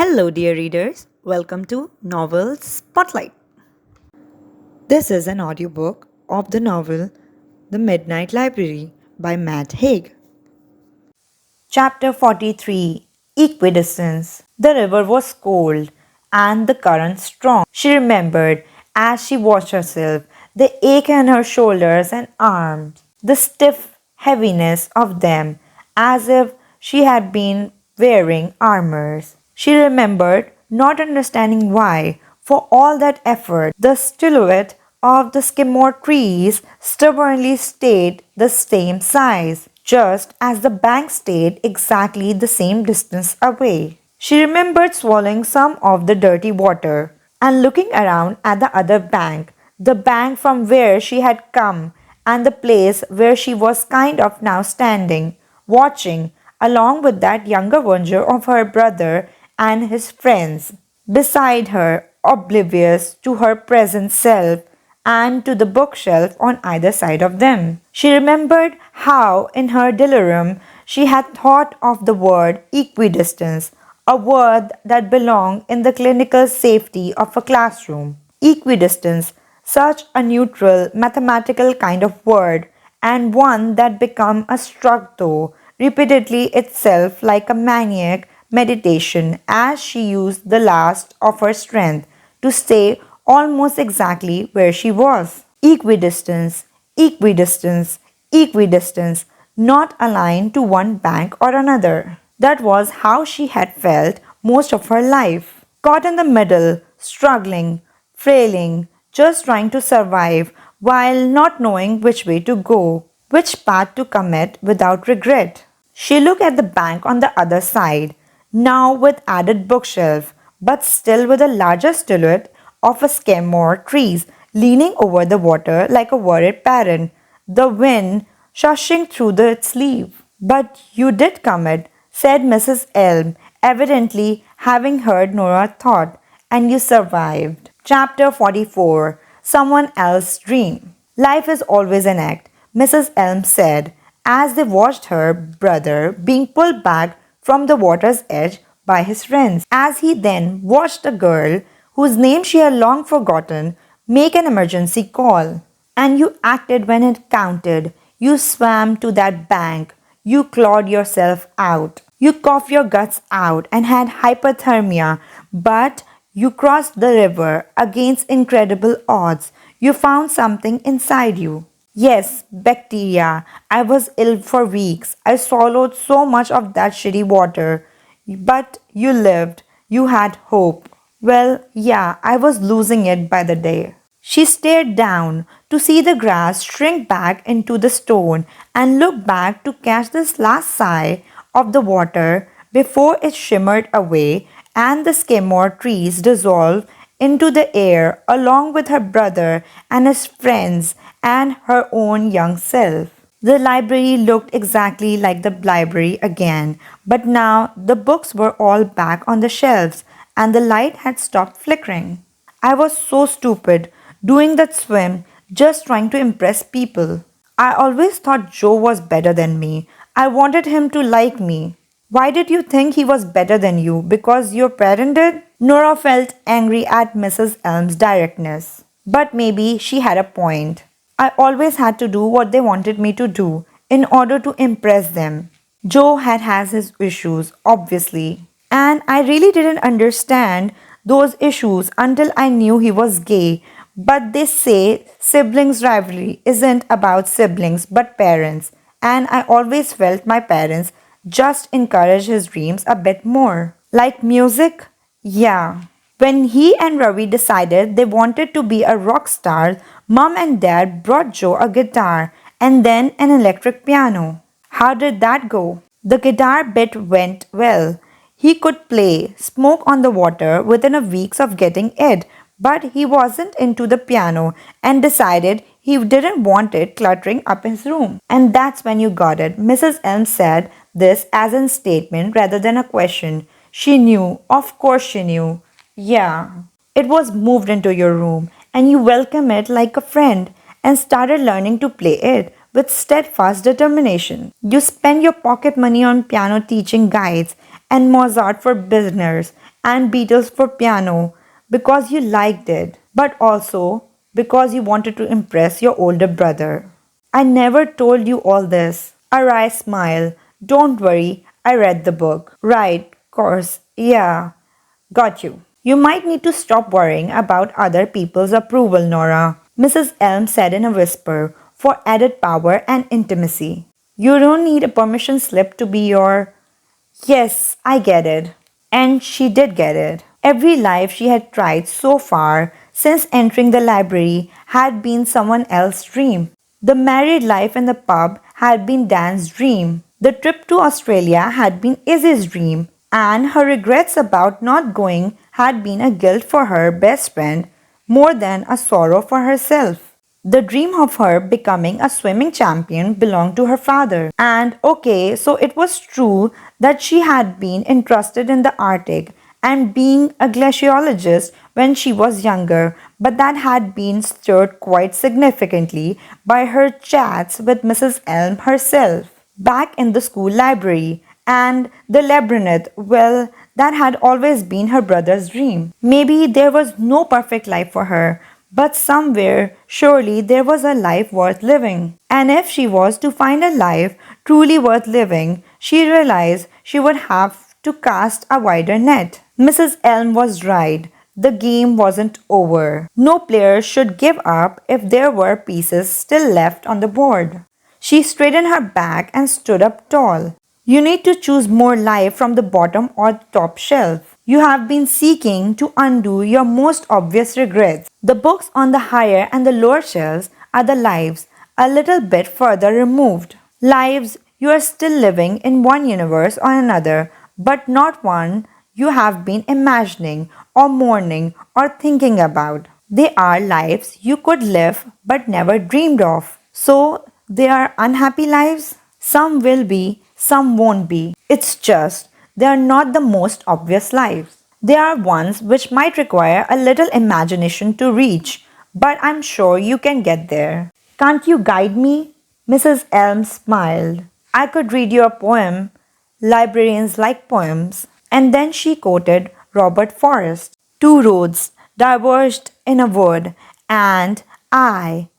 Hello, dear readers. Welcome to Novel Spotlight. This is an audiobook of the novel The Midnight Library by Matt Haig. Chapter 43 Equidistance. The river was cold and the current strong. She remembered as she watched herself the ache in her shoulders and arms, the stiff heaviness of them, as if she had been wearing armors. She remembered not understanding why, for all that effort, the silhouette of the skimmer trees stubbornly stayed the same size, just as the bank stayed exactly the same distance away. She remembered swallowing some of the dirty water and looking around at the other bank, the bank from where she had come, and the place where she was kind of now standing, watching, along with that younger wonder of her brother and his friends, beside her, oblivious to her present self and to the bookshelf on either side of them. She remembered how, in her delirium, she had thought of the word equidistance, a word that belonged in the clinical safety of a classroom. Equidistance, such a neutral, mathematical kind of word, and one that became a structure repeatedly itself like a maniac meditation as she used the last of her strength to stay almost exactly where she was. Equidistance, equidistance, equidistance, not aligned to one bank or another. That was how she had felt most of her life. Caught in the middle, struggling, frailing, just trying to survive while not knowing which way to go, which path to commit without regret. She looked at the bank on the other side, now with added bookshelf, but still with a larger silhouette of a skemore trees leaning over the water like a worried parent, the wind shushing through its leaf. But you did commit, said Mrs. Elm, evidently having heard Nora's thought, and you survived. Chapter 44 Someone Else's Dream. Life is always an act, Mrs. Elm said, as they watched her brother being pulled back from the water's edge by his friends, as he then watched a girl whose name she had long forgotten make an emergency call. And you acted when it counted. You swam to that bank. You clawed yourself out. You coughed your guts out and had hypothermia, but you crossed the river against incredible odds. You found something inside you. Yes, bacteria. I was ill for weeks. I swallowed so much of that shitty water. But you lived. You had hope. Well, yeah, I was losing it by the day. She stared down to see the grass shrink back into the stone and look back to catch this last sigh of the water before it shimmered away and the skimmer trees dissolved into the air along with her brother and his friends and her own young self. The library looked exactly like the library again, but now the books were all back on the shelves and the light had stopped flickering. I was so stupid, doing that swim, just trying to impress people. I always thought Joe was better than me. I wanted him to like me. Why did you think he was better than you? Because your parent did? Nora felt angry at Mrs. Elm's directness. But maybe she had a point. I always had to do what they wanted me to do in order to impress them. Joe has his issues, obviously. And I really didn't understand those issues until I knew he was gay. But they say siblings rivalry isn't about siblings but parents. And I always felt my parents just encouraged his dreams a bit more. Like music? Yeah. When he and Ravi decided they wanted to be a rock star, Mom and Dad brought Joe a guitar and then an electric piano. How did that go? The guitar bit went well. He could play Smoke on the Water within a week of getting it, but he wasn't into the piano and decided he didn't want it cluttering up his room. And that's when you got it. Mrs. Elm said this as a statement rather than a question. She knew, of course she knew. Yeah. It was moved into your room and you welcomed it like a friend and started learning to play it with steadfast determination. You spent your pocket money on piano teaching guides and Mozart for beginners and Beatles for piano because you liked it, but also because you wanted to impress your older brother. I never told you all this. Arai smiled. Don't worry, I read the book. Right, course, yeah. Got you. You might need to stop worrying about other people's approval, Nora, Mrs. Elm said in a whisper, for added power and intimacy. You don't need a permission slip to be your. Yes, I get it. And she did get it. Every life she had tried so far since entering the library had been someone else's dream. The married life in the pub had been Dan's dream. The trip to Australia had been Izzy's dream. And her regrets about not going had been a guilt for her best friend more than a sorrow for herself. The dream of her becoming a swimming champion belonged to her father. And okay, so it was true that she had been interested in the Arctic and being a glaciologist when she was younger, but that had been stirred quite significantly by her chats with Mrs. Elm herself back in the school library. And the labyrinth, well, that had always been her brother's dream. Maybe there was no perfect life for her, but somewhere, surely there was a life worth living. And if she was to find a life truly worth living, she realized she would have to cast a wider net. Mrs. Elm was right. The game wasn't over. No player should give up if there were pieces still left on the board. She straightened her back and stood up tall. You need to choose more life from the bottom or top shelf. You have been seeking to undo your most obvious regrets. The books on the higher and the lower shelves are the lives a little bit further removed. Lives you are still living in one universe or another, but not one you have been imagining or mourning or thinking about. They are lives you could live but never dreamed of. So, they are unhappy lives? Some will be, some won't be. It's just they are not the most obvious lives. They are ones which might require a little imagination to reach, but I'm sure you can get there. Can't you guide me? Mrs. Elm smiled. I could read you a poem. Librarians like poems. And then she quoted Robert Forrest. Two roads diverged in a wood, and I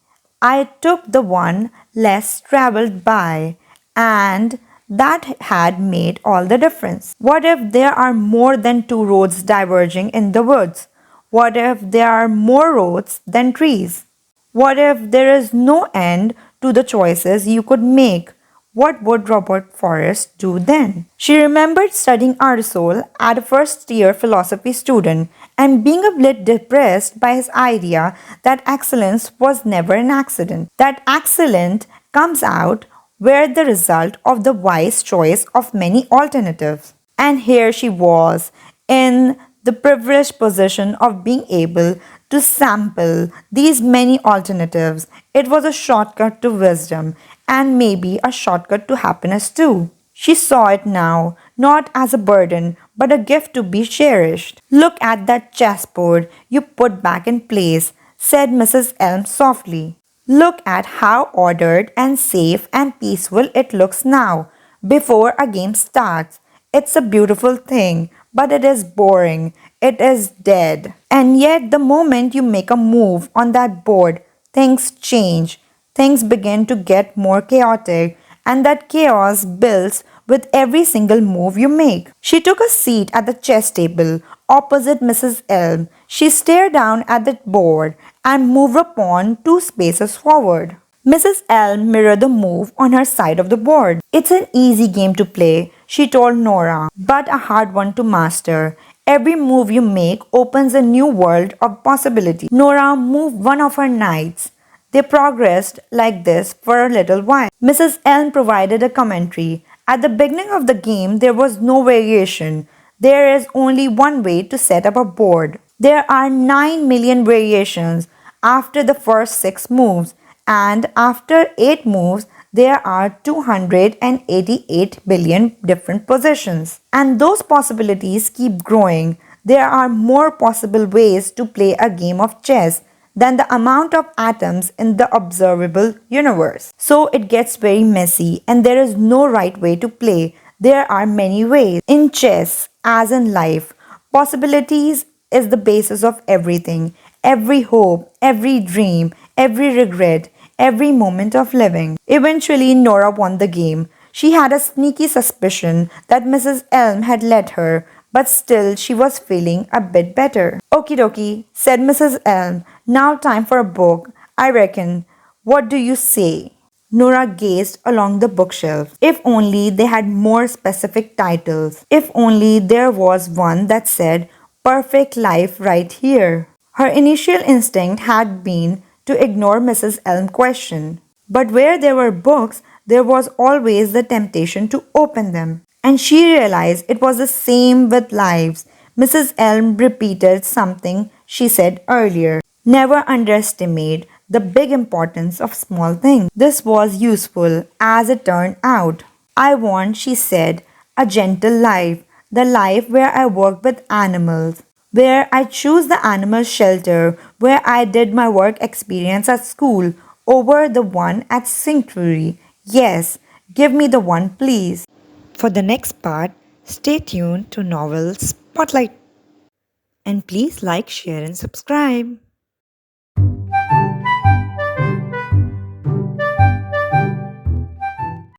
took the one less traveled by, and that had made all the difference. What if there are more than two roads diverging in the woods? What if there are more roads than trees? What if there is no end to the choices you could make? What would Robert Forrest do then? She remembered studying Aristotle as a first-year philosophy student and being a bit depressed by his idea that excellence was never an accident. That excellence comes out where the result of the wise choice of many alternatives. And here she was, in the privileged position of being able to sample these many alternatives. It was a shortcut to wisdom and maybe a shortcut to happiness too. She saw it now, not as a burden, but a gift to be cherished. Look at that chessboard you put back in place, said Mrs. Elm softly. Look at how ordered and safe and peaceful it looks now, before a game starts. It's a beautiful thing, but it is boring. It is dead. And yet, the moment you make a move on that board, things change. Things begin to get more chaotic, and that chaos builds with every single move you make. She took a seat at the chess table opposite Mrs. Elm. She stared down at the board and moved a pawn 2 spaces forward. Mrs. Elm mirrored the move on her side of the board. It's an easy game to play, she told Nora, but a hard one to master. Every move you make opens a new world of possibility. Nora moved one of her knights. They progressed like this for a little while. Mrs. Elm provided a commentary. At the beginning of the game, there was no variation. There is only one way to set up a board. There are 9 million variations after the first 6 moves, and after 8 moves, there are 288 billion different positions. And those possibilities keep growing. There are more possible ways to play a game of chess than the amount of atoms in the observable universe. So it gets very messy, and there is no right way to play. There are many ways. In chess, as in life, possibilities is the basis of everything. Every hope, every dream, every regret, every moment of living. Eventually, Nora won the game. She had a sneaky suspicion that Mrs. Elm had let her, but still she was feeling a bit better. Okie dokie, said Mrs. Elm. Now time for a book, I reckon. What do you say? Nora gazed along the bookshelf. If only they had more specific titles. If only there was one that said, Perfect Life right here. Her initial instinct had been to ignore Mrs. Elm's question. But where there were books, there was always the temptation to open them. And she realized it was the same with lives. Mrs. Elm repeated something she said earlier. Never underestimate the big importance of small things. This was useful as it turned out. I want, she said, a gentle life, the life where I work with animals, where I choose the animal shelter, where I did my work experience at school over the one at Sanctuary. Yes, give me the one, please. For the next part, stay tuned to Novel Spotlight. And please like, share, and subscribe.